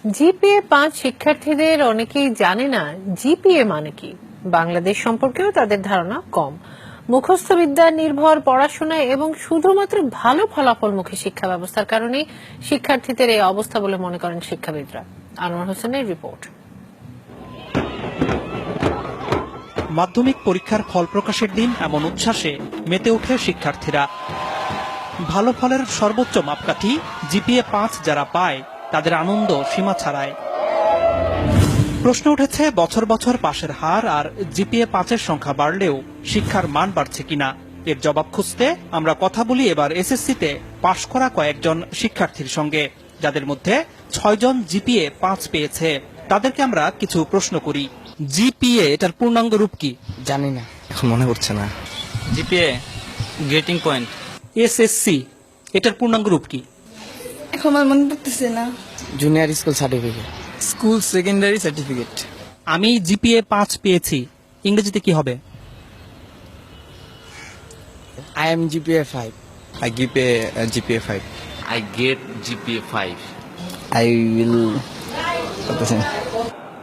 জিপিএ-5 শিক্ষার্থীদের অনেকেই জানে না জিপিএ মানে কি। বাংলাদেশ সম্পর্কেও তাদের ধারণা কম। মুখস্থ বিদ্যা নির্ভর পড়াশোনা এবং শুধুমাত্র ভালো ফলাফলমুখী শিক্ষা ব্যবস্থার কারণেই শিক্ষার্থীদের এই অবস্থা বলে মনে করেন শিক্ষাবিদরা। আনোয়ার হোসেনের রিপোর্ট। মাধ্যমিক পরীক্ষার ফল প্রকাশের দিন এমন উচ্ছ্বাসে মেতে ওঠে শিক্ষার্থীরা। ভালো ফলের সর্বোচ্চ মাপকাঠি জিপিএ-5 যারা পায় তাদের আনন্দ সীমা ছাড়ায়। প্রশ্ন উঠেছে বছর বছর পাশের হার আর জিপিএ-5 সংখ্যা বাড়লেও শিক্ষার মান বাড়ছে কিনা। এর জবাব খুঁজতে আমরা কথা বলি এবার এসএসসিতে পাশ করা কয়েকজন শিক্ষার্থীর সঙ্গে, যাদের মধ্যে 6 জন জিপিএ-5 পেয়েছে। তাদেরকে আমরা কিছু প্রশ্ন করি। জিপিএ এটার পূর্ণাঙ্গ রূপ কি? জানি না, এখন মনে পড়ছে না। GPA grating point. এসএসসি এটার পূর্ণাঙ্গ রূপ কি? এখন আমার মনে পড়তেছে না। Junior school certificate, school secondary certificate. আমি জিপিএ-5 পেয়েছি, ইংরেজিতে কি হবে? I am GPA 5. I give a GPA 5. I get GPA 5. I will.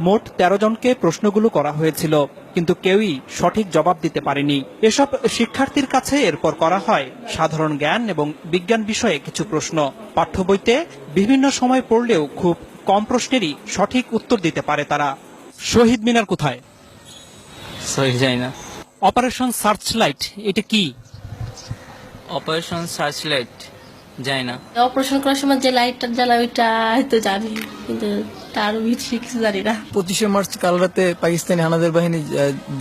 মোট 13 জনকে প্রশ্নগুলো করা হয়েছিল, কিন্তু কেউই সঠিক জবাব দিতে পারেনি। এসব শিক্ষার্থীর কাছে এরপর করা হয় সাধারণ জ্ঞান এবং বিজ্ঞান বিষয়ে কিছু প্রশ্ন। পাঠ্য বইতে বিভিন্ন সময় পড়লেও খুব কম প্রশ্নেরই সঠিক উত্তর দিতে পারে তারা। শহীদ মিনার কোথায়? সরি জানি না। অপারেশন সার্চলাইট এটা কি? অপারেশন সার্চলাইট জানি না। অপারেশন করার সময় যে লাইটটা জ্বালায় ওইটা হয়তো জানি, কিন্তু তার বেশি কিছু জানি না। 25শে মার্চ কাল রাতে পাকিস্তানি হানাদার বাহিনী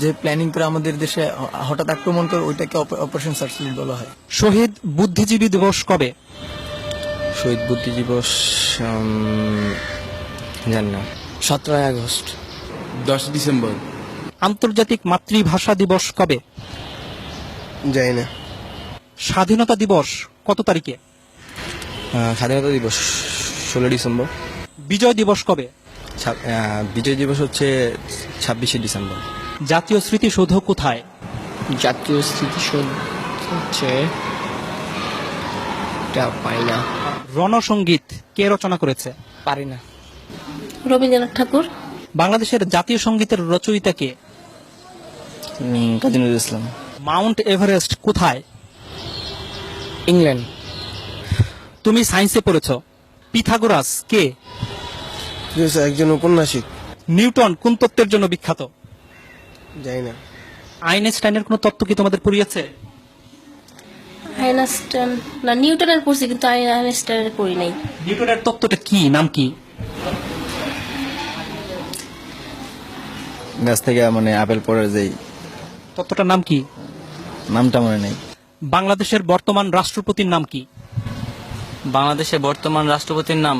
যে প্ল্যানিং করে আমাদের দেশে হঠাৎ আক্রমণ করে, ওইটাকে অপারেশন সার্চলাইট বলা হয়। শহীদ বুদ্ধিজীবী দিবস কবে? শহীদ বুদ্ধি দিবস জানি না। 17 আগস্ট। 10 ডিসেম্বর। আন্তর্জাতিক মাতৃভাষা দিবস কবে? জানি না। স্বাধীনতা দিবস কত তারিখে? স্বাধীনতা দিবস 16 ডিসেম্বর। বিজয় দিবস কবে? বিজয় দিবস হচ্ছে 26শে ডিসেম্বর। জাতীয় স্মৃতিসৌধ কোথায়? জাতীয় স্মৃতিসৌধ হচ্ছে পাই না। রণসঙ্গীত কে রচনা করেছে? পারি না। রবীন্দ্রনাথ ঠাকুর। বাংলাদেশের জাতীয় সঙ্গীতের রচয়িতা কে? কাজী নজরুল ইসলাম। মাউন্ট এভারেস্ট কোথায়? ইংল্যান্ড। তুমি সায়েন্সে পড়েছ। পিথাগোরাস কে? একজন ঔপন্যাসিক। নিউটন কোন তত্ত্বের জন্য বিখ্যাত? জানি না। আইনস্টাইনের কোন তত্ত্ব কি তোমাদের পড়িয়েছে? আইনস্টাইন না, নিউটনের পড়ছি, কিন্তু আইনস্টাইনের পড়ি নাই। নিউটনের তত্ত্বটা কি, নাম কি? গাছ থেকে মানে আপেল পড়ে যেই তত্ত্বটার নাম কি? নামটা মনে নেই। বাংলাদেশের বর্তমান রাষ্ট্রপতির নাম কি? বাংলাদেশের বর্তমান রাষ্ট্রপতির নাম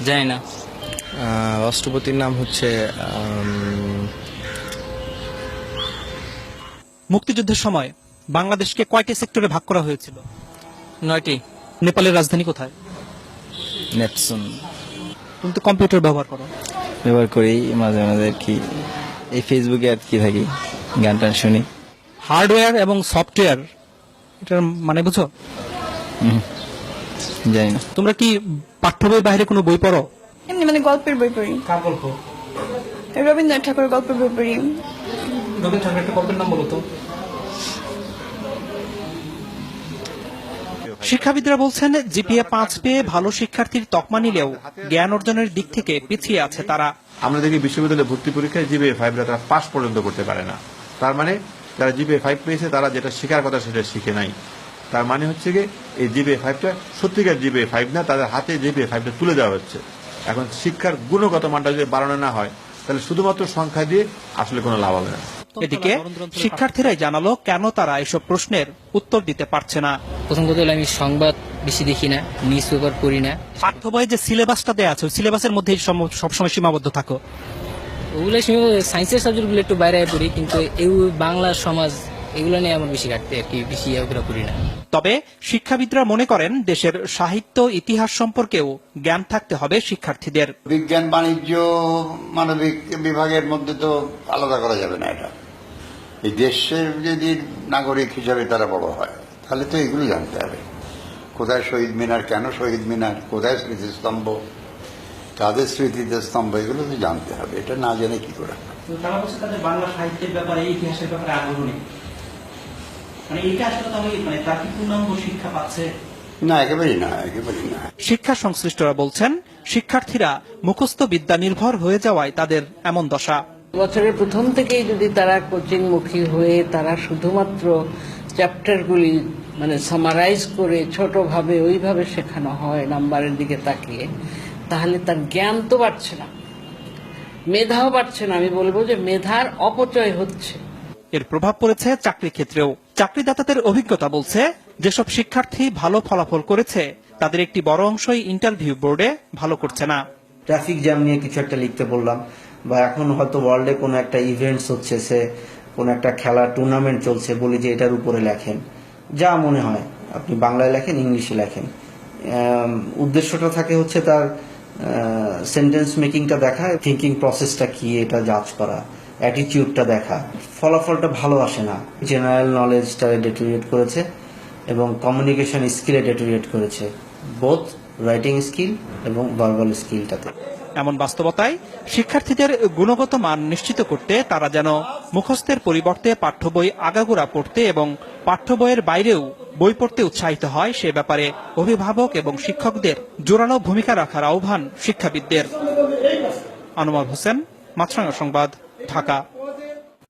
জানি না। রাষ্ট্রপতির নাম হচ্ছে মুক্তিযুদ্ধের সময় বাংলাদেশকে কয়টি সেক্টরে ভাগ করা হয়েছিল? 9টি। নেপালের রাজধানী কোথায়? নেপসন। তুমি তো কম্পিউটার ব্যবহার করো। ব্যবহার করি মাঝে মাঝে আর কি, এই ফেসবুকে আর কি থাকি, গান টান শুনি। হার্ডওয়্যার এবং সফটওয়্যার এটার মানে বুঝো? জানি না। তোমরা কি পাঠ্য বই বাইরে কোনো বই পড়ো? এমনি মানে গল্পের বই পড়ি। কার গল্প? রবীন্দ্রনাথ ঠাকুরের গল্পের বই পড়ি। রবীন্দ্রনাথ ঠাকুরের একটা গল্পের নাম বলো তো। শিক্ষাবিদরা বলছেন জিপিএ-5 পেয়ে ভালো শিক্ষার্থীর তকমা নিলেও জ্ঞান অর্জনের দিক থেকে পিছিয়ে আছে তারা। আমরা দেখি বিশ্ববিদ্যালয়ে ভর্তি পরীক্ষায় জিপিএ-5 তারা পাস পর্যন্ত করতে পারে না। তার মানে যারা জিপিএ-5 পেয়েছে তারা যেটা শেখার কথা সেটা শিখে নাই। তার মানে হচ্ছে কি এই জিপিএ-5টা সত্যিকার জিপিএ-5 না, তাদের হাতে জিপিএ-5টা তুলে দেওয়া হচ্ছে। এখন শিক্ষার গুণগত মানটা যদি বাড়ানো না হয় তাহলে শুধুমাত্র সংখ্যা দিয়ে আসলে কোনো লাভ হবে না। এদিকে শিক্ষার্থীরাই জানালো কেন তারা এসব প্রশ্নের উত্তর দিতে পারছে না। প্রথম কথা হলো আমি সংবাদ বেশি দেখি না, নিউজ পেপার পড়ি না। পাঠ্য বইয়ে যে সিলেবাসটা দেওয়া আছে সিলেবাসের মধ্যে সবসময় সীমাবদ্ধ থাকো। ওগুলো সায়েন্সের সাবজেক্টগুলো একটু বাইরে পড়ি, কিন্তু এই বাংলা সমাজ এগুলো নিয়ে আমার বেশি ঘাটতে আর কি, বেশি ওগুলো পড়ি না। তবে শিক্ষাবিদরা মনে করেন দেশের সাহিত্য ইতিহাস সম্পর্কেও জ্ঞান থাকতে হবে শিক্ষার্থীদের। বিজ্ঞান বাণিজ্য মানবিক বিভাগের মধ্যে তো আলাদা করা যাবে না। এটা এই দেশের যদি নাগরিক হিসাবে তারা বড় হয় তাহলে তো এগুলো জানতে হবে। কোথায় শহীদ মিনার, কেন শহীদ মিনার, কোথায় স্মৃতিস্তম্ভ, কাদের স্মৃতিতে স্তম্ভ, এগুলো তো জানতে হবে। এটা না জেনে কি করে? তারা বলছে তাদের বাংলা সাহিত্যের ব্যাপারে, ইতিহাসের ব্যাপারে আগ্রহ নেই, মানে এটা আসলে তাহলে মানে তার কি পূর্ণাঙ্গ শিক্ষা পাচ্ছে? না, একেবারেই না, একেবারেই না। শিক্ষা সংশ্লিষ্টরা বলছেন, শিক্ষার্থীরা মুখস্থ বিদ্যা নির্ভর হয়ে যাওয়ায় তাদের এমন দশা। বছরের প্রথম থেকেই যদি তারা কোচিং মুখী হয়ে তারা শুধুমাত্র চ্যাপ্টারগুলি মানে সামারাইজ করে ছোটভাবে ওইভাবে শেখানো হয় নাম্বারের দিকে তাকিয়ে, তাহলে তার জ্ঞান তো বাড়ছে না, মেধাও বাড়ছে না। আমি বলবো যে মেধার অপচয় হচ্ছে। এর প্রভাব পড়েছে চাকরি ক্ষেত্রেও। চাকরিদাতাদের অভিজ্ঞতা বলছে, যেসব শিক্ষার্থী ভালো ফলাফল করেছে তাদের একটি বড় অংশই ইন্টারভিউ বোর্ডে ভালো করছে না। ট্রাফিক জ্যাম নিয়ে কিছু একটা লিখতে বললাম, বা এখন হয়তো ওয়ার্ল্ডে কোনো একটা ইভেন্টস হচ্ছে, সে কোনো একটা খেলা টুর্নামেন্ট চলছে, বলি যে এটার উপরে লেখেন, যা মনে হয় আপনি বাংলায় লেখেন, ইংলিশে লেখেন। উদ্দেশ্যটা থাকে হচ্ছে তার সেন্টেন্স মেকিংটা দেখা, থিঙ্কিং প্রসেসটা কি এটা জাজ করা, অ্যাটিটিউডটা দেখা। ফলাফলটা ভালো আসে না। জেনারেল নলেজটা ডেটোরিয়েট করেছে এবং কমিউনিকেশন স্কিলে ডেটোরিয়েট করেছে, বোথ রাইটিং স্কিল এবং ভার্বাল স্কিলটাতে। এমন বাস্তবতায় শিক্ষার্থীদের গুণগত মান নিশ্চিত করতে তারা যেন মুখস্থের পরিবর্তে পাঠ্য বই আগাগোড়া পড়তে এবং পাঠ্য বইয়ের বাইরেও বই পড়তে উৎসাহিত হয়, সে ব্যাপারে অভিভাবক এবং শিক্ষকদের জোরালো ভূমিকা রাখার আহ্বান শিক্ষাবিদদের। আনোয়ার হোসেন, মাছরাঙা সংবাদ, ঢাকা।